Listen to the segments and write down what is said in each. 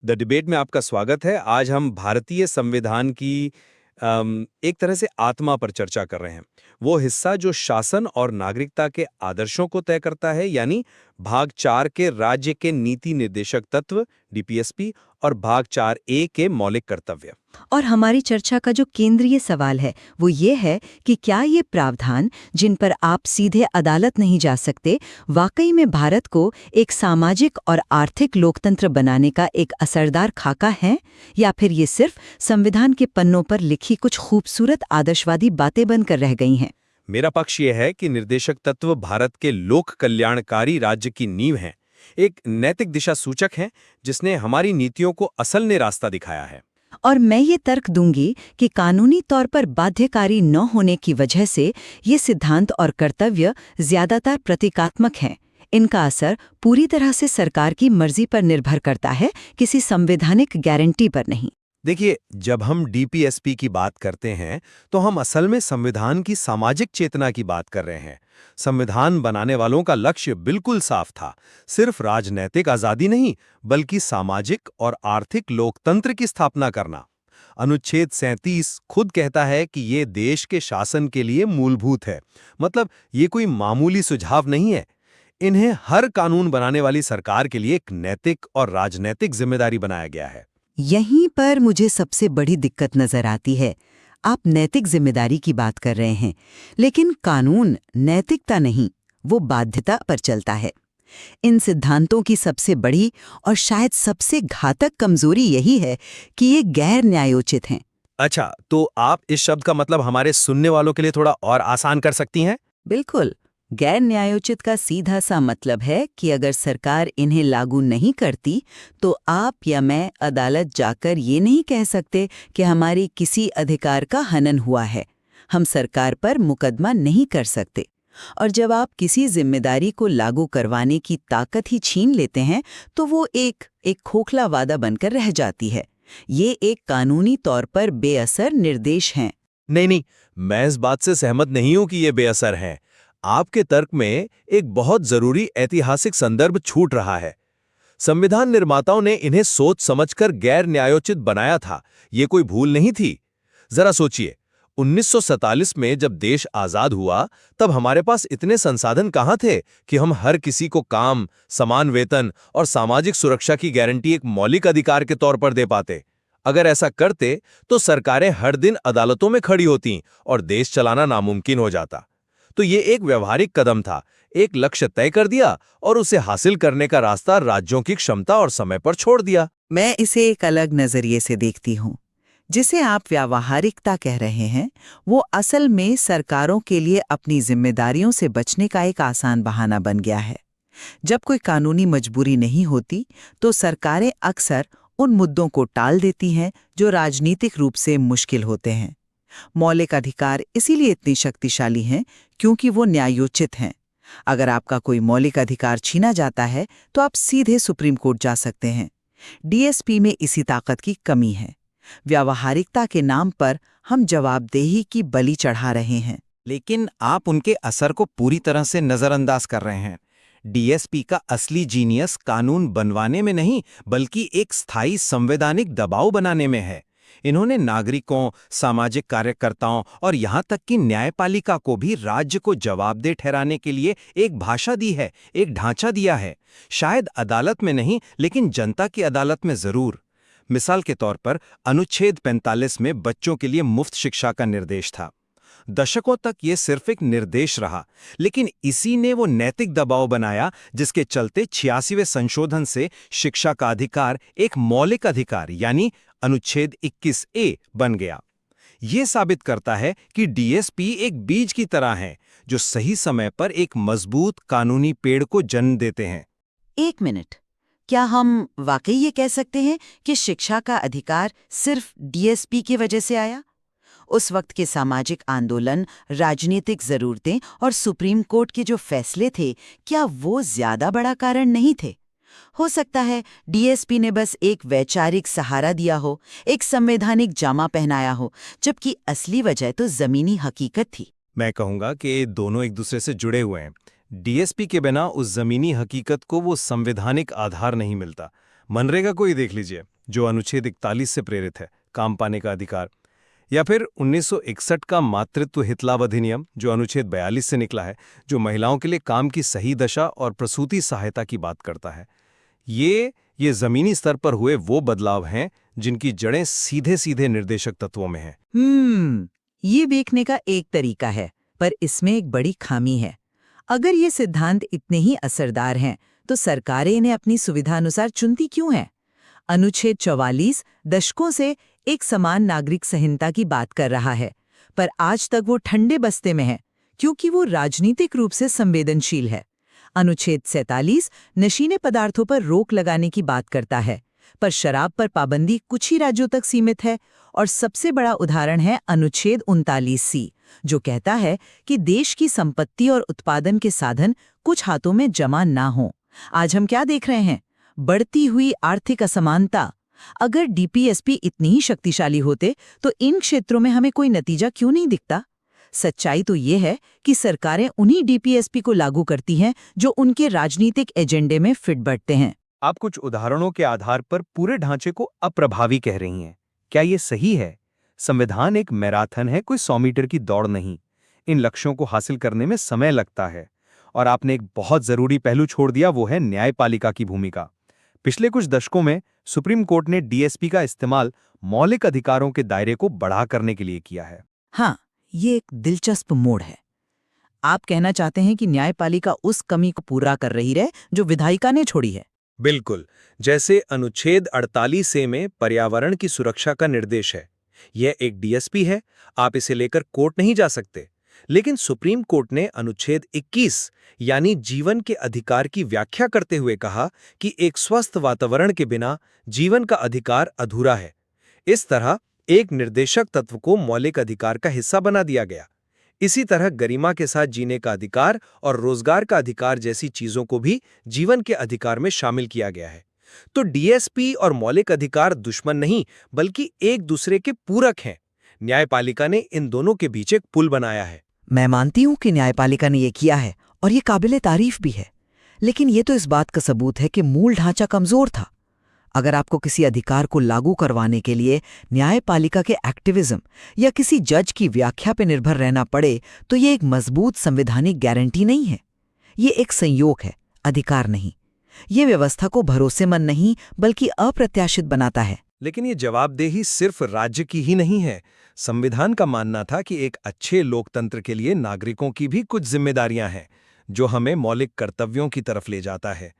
The debate में आपका स्वागत है। आज हम भारतीय संविधान की एक तरह से आत्मा पर चर्चा कर रहे हैं। वो हिस्सा जो शासन और नागरिकता के आदर्शों को तय करता है, यानी भाग 4 के राज्य के नीति निर्देशक तत्व डीपीएसपी और भाग 4A के मौलिक कर्तव्य। और हमारी चर्चा का जो केंद्रीय सवाल है वो ये है कि क्या ये प्रावधान जिन पर आप सीधे अदालत नहीं जा सकते वाकई में भारत को एक सामाजिक और आर्थिक लोकतंत्र बनाने का एक असरदार खाका है, या फिर ये सिर्फ संविधान के पन्नों पर लिखी कुछ खूबसूरत आदर्शवादी बातें बनकर रह गई हैं। मेरा पक्ष ये है कि निर्देशक तत्व भारत के लोक कल्याणकारी राज्य की नींव हैं, एक नैतिक दिशा सूचक हैं जिसने हमारी नीतियों को असल में रास्ता दिखाया है। और मैं ये तर्क दूंगी कि कानूनी तौर पर बाध्यकारी न होने की वजह से ये सिद्धांत और कर्तव्य ज्यादातर प्रतीकात्मक हैं। इनका असर पूरी तरह से सरकार की मर्जी पर निर्भर करता है, किसी संवैधानिक गारंटी पर नहीं। देखिए, जब हम डीपीएसपी की बात करते हैं तो हम असल में संविधान की सामाजिक चेतना की बात कर रहे हैं। संविधान बनाने वालों का लक्ष्य बिल्कुल साफ था, सिर्फ राजनैतिक आजादी नहीं बल्कि सामाजिक और आर्थिक लोकतंत्र की स्थापना करना। अनुच्छेद 37 खुद कहता है कि ये देश के शासन के लिए मूलभूत है, मतलब ये कोई मामूली सुझाव नहीं है। इन्हें हर कानून बनाने वाली सरकार के लिए एक नैतिक और राजनैतिक जिम्मेदारी बनाया गया है। यहीं पर मुझे सबसे बड़ी दिक्कत नजर आती है। आप नैतिक जिम्मेदारी की बात कर रहे हैं, लेकिन कानून नैतिकता नहीं, वो बाध्यता पर चलता है। इन सिद्धांतों की सबसे बड़ी और शायद सबसे घातक कमजोरी यही है कि ये गैर न्यायोचित हैं। अच्छा, तो आप इस शब्द का मतलब हमारे सुनने वालों के लिए थोड़ा और आसान कर सकती हैं? बिल्कुल। गैर न्यायोचित का सीधा सा मतलब है कि अगर सरकार इन्हें लागू नहीं करती तो आप या मैं अदालत जाकर ये नहीं कह सकते कि हमारी किसी अधिकार का हनन हुआ है। हम सरकार पर मुकदमा नहीं कर सकते। और जब आप किसी जिम्मेदारी को लागू करवाने की ताकत ही छीन लेते हैं तो वो एक खोखला वादा बनकर रह जाती है। ये एक कानूनी तौर पर बेअसर निर्देश हैं। नहीं, मैं इस बात से सहमत नहीं हूं कि ये बेअसर हैं। आपके तर्क में एक बहुत जरूरी ऐतिहासिक संदर्भ छूट रहा है। संविधान निर्माताओं ने इन्हें सोच समझकर गैर न्यायोचित बनाया था, ये कोई भूल नहीं थी। जरा सोचिए, 1947 में जब देश आजाद हुआ तब हमारे पास इतने संसाधन कहां थे कि हम हर किसी को काम, समान वेतन और सामाजिक सुरक्षा की गारंटी एक मौलिक अधिकार के तौर पर दे पाते। अगर ऐसा करते तो सरकारें हर दिन अदालतों में खड़ी होतीं और देश चलाना नामुमकिन हो जाता। तो ये एक व्यवहारिक कदम था, एक लक्ष्य तय कर दिया और उसे हासिल करने का रास्ता राज्यों की क्षमता और समय पर छोड़ दिया। मैं इसे एक अलग नजरिए से देखती हूँ। जिसे आप व्यावहारिकता कह रहे हैं, वो असल में सरकारों के लिए अपनी जिम्मेदारियों से बचने का एक आसान बहाना बन गया है। जब कोई कानूनी मजबूरी नहीं होती तो सरकारें अक्सर उन मुद्दों को टाल देती हैं जो राजनीतिक रूप से मुश्किल होते हैं। मौलिक अधिकार इसीलिए इतनी शक्तिशाली हैं क्योंकि वो न्यायोचित हैं। अगर आपका कोई मौलिक अधिकार छीना जाता है तो आप सीधे सुप्रीम कोर्ट जा सकते हैं। डीएसपी में इसी ताकत की कमी है। व्यावहारिकता के नाम पर हम जवाबदेही की बलि चढ़ा रहे हैं। लेकिन आप उनके असर को पूरी तरह से नजरअंदाज कर रहे हैं। डीएसपी का असली जीनियस कानून बनवाने में नहीं बल्कि एक स्थायी संवैधानिक दबाव बनाने में है। इन्होंने नागरिकों, सामाजिक कार्यकर्ताओं और यहाँ तक कि न्यायपालिका को भी राज्य को जवाबदेह ठहराने के लिए एक भाषा दी है, एक ढांचा दिया है। शायद अदालत में नहीं, लेकिन जनता की अदालत में जरूर। मिसाल के तौर पर अनुच्छेद 45 में बच्चों के लिए मुफ्त शिक्षा का निर्देश था। दशकों तक ये सिर्फ एक निर्देश रहा, लेकिन इसी ने वो नैतिक दबाव बनाया जिसके चलते 86वें संशोधन से शिक्षा का अधिकार एक मौलिक अधिकार यानी अनुच्छेद 21A बन गया। ये साबित करता है कि डीएसपी एक बीज की तरह है जो सही समय पर एक मजबूत कानूनी पेड़ को जन्म देते हैं। एक मिनट, क्या हम वाकई ये कह सकते हैं कि शिक्षा का अधिकार सिर्फ डीएसपी की वजह से आया? उस वक्त के सामाजिक आंदोलन, राजनीतिक जरूरतें और सुप्रीम कोर्ट के जो फैसले थे, क्या वो ज्यादा बड़ा कारण नहीं थे? हो सकता है डीएसपी ने बस एक वैचारिक सहारा दिया हो, एक संवैधानिक जामा पहनाया हो, जबकि असली वजह तो जमीनी हकीकत थी। मैं कहूंगा कि दोनों एक दूसरे से जुड़े हुए हैं। डीएसपी के बिना उस जमीनी हकीकत को वो संवैधानिक आधार नहीं मिलता। मनरेगा को ही देख लीजिए, जो अनुच्छेद 41 से प्रेरित है, काम पाने का अधिकार, या फिर 1961 का मातृत्व हितलाभ अधिनियम जो अनुच्छेद 42 से निकला है, जो महिलाओं के लिए काम की सही दशा और प्रसूति सहायता की बात करता है। ये जमीनी स्तर पर हुए वो बदलाव हैं जिनकी जड़ें सीधे सीधे निर्देशक तत्वों में हैं। ये देखने का एक तरीका है, पर इसमें एक बड़ी खामी है। अगर ये सिद्धांत इतने ही असरदार हैं, तो सरकारें इन्हें अपनी सुविधानुसार चुनती क्यों हैं? अनुच्छेद 44 दशकों से एक समान नागरिक संहिता की बात कर रहा है, पर आज तक वो ठंडे बस्ते में है, क्योंकि वो राजनीतिक रूप से संवेदनशील है। अनुच्छेद 47 नशीले पदार्थों पर रोक लगाने की बात करता है, पर शराब पर पाबंदी कुछ ही राज्यों तक सीमित है। और सबसे बड़ा उदाहरण है अनुच्छेद 39C, जो कहता है कि देश की संपत्ति और उत्पादन के साधन कुछ हाथों में जमा ना हो। आज हम क्या देख रहे हैं? बढ़ती हुई आर्थिक असमानता। अगर डीपीएसपी इतनी ही शक्तिशाली होते तो इन क्षेत्रों में हमें कोई नतीजा क्यों नहीं दिखता? सच्चाई तो ये है कि सरकारें उन्हीं डीपीएसपी को लागू करती हैं जो उनके राजनीतिक एजेंडे में फिट बैठते हैं। आप कुछ उदाहरणों के आधार पर पूरे ढांचे को अप्रभावी कह रही हैं। क्या ये सही है? संविधान एक मैराथन है, कोई 100 मीटर की दौड़ नहीं। इन लक्ष्यों को हासिल करने में समय लगता है। और आपने एक बहुत जरूरी पहलू छोड़ दिया, वो है न्यायपालिका की भूमिका। पिछले कुछ दशकों में सुप्रीम कोर्ट ने डीएसपी का इस्तेमाल मौलिक अधिकारों के दायरे को बढ़ा करने के लिए किया है। हाँ, ये एक दिलचस्प मोड़ है। आप कहना चाहते हैं कि न्यायपालिका उस कमी को पूरा कर रही है जो विधायिका ने छोड़ी है। बिल्कुल, जैसे अनुच्छेद 48A में पर्यावरण की सुरक्षा का निर्देश है। यह एक डीएसपी है, आप इसे लेकर कोर्ट नहीं जा सकते। लेकिन सुप्रीम कोर्ट ने अनुच्छेद 21 यानी जीवन के अधिकार की व्याख्या करते हुए कहा कि एक स्वस्थ वातावरण के बिना जीवन का अधिकार अधूरा है। इस तरह एक निर्देशक तत्व को मौलिक अधिकार का हिस्सा बना दिया गया। इसी तरह गरिमा के साथ जीने का अधिकार और रोजगार का अधिकार जैसी चीजों को भी जीवन के अधिकार में शामिल किया गया है। तो डीएसपी और मौलिक अधिकार दुश्मन नहीं, बल्कि एक दूसरे के पूरक हैं। न्यायपालिका ने इन दोनों के बीच एक पुल बनाया है। मैं मानती हूँ कि न्यायपालिका ने ये किया है और ये काबिले तारीफ भी है, लेकिन ये तो इस बात का सबूत है कि मूल ढांचा कमजोर था। अगर आपको किसी अधिकार को लागू करवाने के लिए न्यायपालिका के एक्टिविज्म या किसी जज की व्याख्या पर निर्भर रहना पड़े, तो ये एक मजबूत संवैधानिक गारंटी नहीं है। ये एक संयोग है, अधिकार नहीं। ये व्यवस्था को भरोसेमंद नहीं बल्कि अप्रत्याशित बनाता है। लेकिन ये जवाबदेही सिर्फ राज्य की ही नहीं है। संविधान का मानना था कि एक अच्छे लोकतंत्र के लिए नागरिकों की भी कुछ जिम्मेदारियां हैं, जो हमें मौलिक कर्तव्यों की तरफ ले जाता है।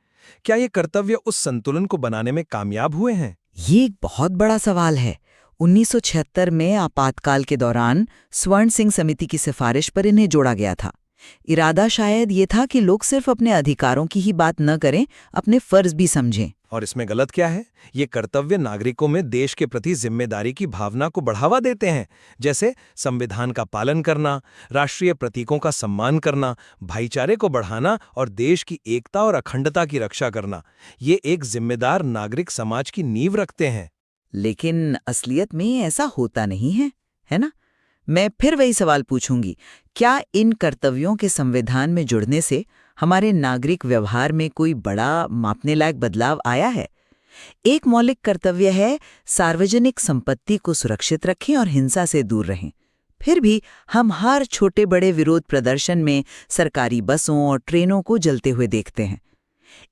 क्या ये कर्तव्य उस संतुलन को बनाने में कामयाब हुए हैं? ये एक बहुत बड़ा सवाल है। 1976 में आपातकाल के दौरान स्वर्ण सिंह समिति की सिफारिश पर इन्हें जोड़ा गया था। इरादा शायद ये था कि लोग सिर्फ अपने अधिकारों की ही बात न करें, अपने फर्ज भी समझें। और इसमें गलत क्या है? ये कर्तव्य नागरिकों में देश के प्रति जिम्मेदारी की भावना को बढ़ावा देते हैं, जैसे संविधान का पालन करना, राष्ट्रीय प्रतीकों का सम्मान करना, भाईचारे को बढ़ाना और देश की एकता और अखंडता की रक्षा करना। ये एक जिम्मेदार नागरिक समाज की नींव रखते हैं। लेकिन असलियत में ऐसा होता नहीं है ना? मैं फिर वही सवाल पूछूंगी, क्या इन कर्तव्यों के संविधान में जुड़ने से हमारे नागरिक व्यवहार में कोई बड़ा मापने लायक बदलाव आया है? एक मौलिक कर्तव्य है सार्वजनिक संपत्ति को सुरक्षित रखें और हिंसा से दूर रहें। फिर भी हम हर छोटे बड़े विरोध प्रदर्शन में सरकारी बसों और ट्रेनों को जलते हुए देखते हैं।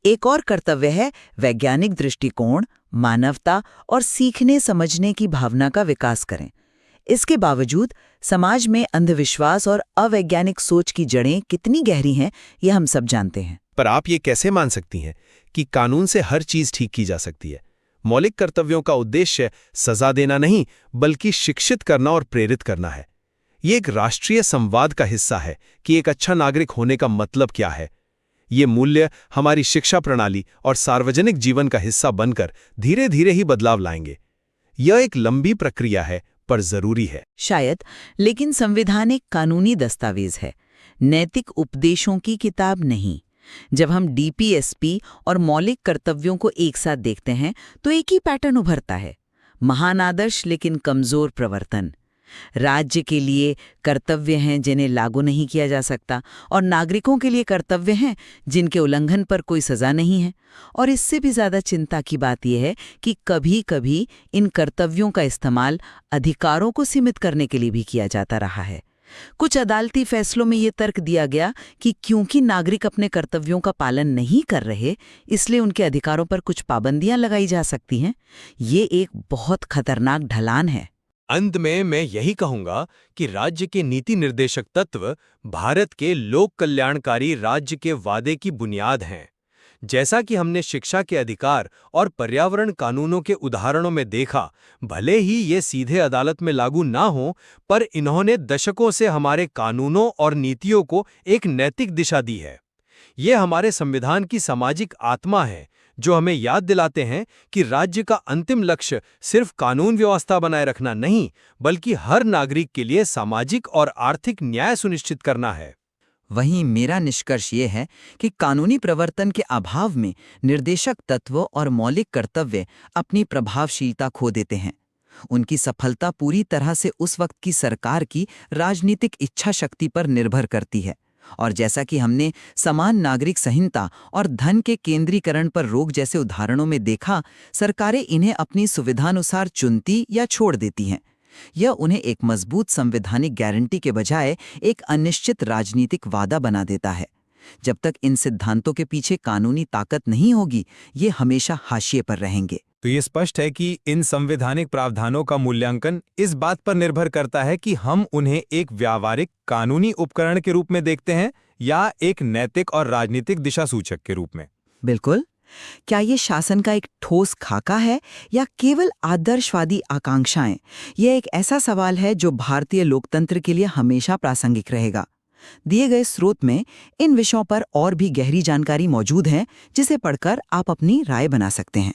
एक और कर्तव्य है वैज्ञानिक दृष्टिकोण, मानवता और सीखने समझने की भावना का विकास करें। इसके बावजूद समाज में अंधविश्वास और अवैज्ञानिक सोच की जड़ें कितनी गहरी हैं, ये हम सब जानते हैं। पर आप ये कैसे मान सकती हैं कि कानून से हर चीज ठीक की जा सकती है? मौलिक कर्तव्यों का उद्देश्य सजा देना नहीं, बल्कि शिक्षित करना और प्रेरित करना है। ये एक राष्ट्रीय संवाद का हिस्सा है कि एक अच्छा नागरिक होने का मतलब क्या है। ये मूल्य हमारी शिक्षा प्रणाली और सार्वजनिक जीवन का हिस्सा बनकर धीरे धीरे ही बदलाव लाएंगे। यह एक लंबी प्रक्रिया है, पर जरूरी है शायद। लेकिन संविधान एक कानूनी दस्तावेज है, नैतिक उपदेशों की किताब नहीं। जब हम डीपीएसपी और मौलिक कर्तव्यों को एक साथ देखते हैं तो एक ही पैटर्न उभरता है, महान आदर्श लेकिन कमजोर प्रवर्तन। राज्य के लिए कर्तव्य हैं जिन्हें लागू नहीं किया जा सकता, और नागरिकों के लिए कर्तव्य हैं जिनके उल्लंघन पर कोई सजा नहीं है। और इससे भी ज़्यादा चिंता की बात यह है कि कभी-कभी इन कर्तव्यों का इस्तेमाल अधिकारों को सीमित करने के लिए भी किया जाता रहा है। कुछ अदालती फैसलों में ये तर्क दिया गया कि क्योंकि नागरिक अपने कर्तव्यों का पालन नहीं कर रहे, इसलिए उनके अधिकारों पर कुछ पाबंदियां लगाई जा सकती हैं। ये एक बहुत खतरनाक ढलान है। अंत में मैं यही कहूंगा कि राज्य के नीति निर्देशक तत्व भारत के लोक कल्याणकारी राज्य के वादे की बुनियाद हैं। जैसा कि हमने शिक्षा के अधिकार और पर्यावरण कानूनों के उदाहरणों में देखा, भले ही ये सीधे अदालत में लागू ना हो, पर इन्होंने दशकों से हमारे कानूनों और नीतियों को एक नैतिक दिशा दी है। ये हमारे संविधान की सामाजिक आत्मा है, जो हमें याद दिलाते हैं कि राज्य का अंतिम लक्ष्य सिर्फ कानून व्यवस्था बनाए रखना नहीं, बल्कि हर नागरिक के लिए सामाजिक और आर्थिक न्याय सुनिश्चित करना है। वहीं मेरा निष्कर्ष ये है कि कानूनी प्रवर्तन के अभाव में निर्देशक तत्व और मौलिक कर्तव्य अपनी प्रभावशीलता खो देते हैं। उनकी सफलता पूरी तरह से उस वक्त की सरकार की राजनीतिक इच्छा शक्ति पर निर्भर करती है। और जैसा कि हमने समान नागरिक संहिता और धन के केंद्रीकरण पर रोक जैसे उदाहरणों में देखा, सरकारें इन्हें अपनी सुविधानुसार चुनती या छोड़ देती हैं। यह उन्हें एक मजबूत संवैधानिक गारंटी के बजाय एक अनिश्चित राजनीतिक वादा बना देता है। जब तक इन सिद्धांतों के पीछे कानूनी ताकत नहीं होगी, ये हमेशा हाशिए पर रहेंगे। तो ये स्पष्ट है कि इन संवैधानिक प्रावधानों का मूल्यांकन इस बात पर निर्भर करता है कि हम उन्हें एक व्यावहारिक कानूनी उपकरण के रूप में देखते हैं या एक नैतिक और राजनीतिक दिशा सूचक के रूप में। बिल्कुल। क्या ये शासन का एक ठोस खाका है या केवल आदर्शवादी आकांक्षाएं? यह एक ऐसा सवाल है जो भारतीय लोकतंत्र के लिए हमेशा प्रासंगिक रहेगा। दिए गए स्रोत में इन विषयों पर और भी गहरी जानकारी मौजूद है, जिसे पढ़कर आप अपनी राय बना सकते हैं।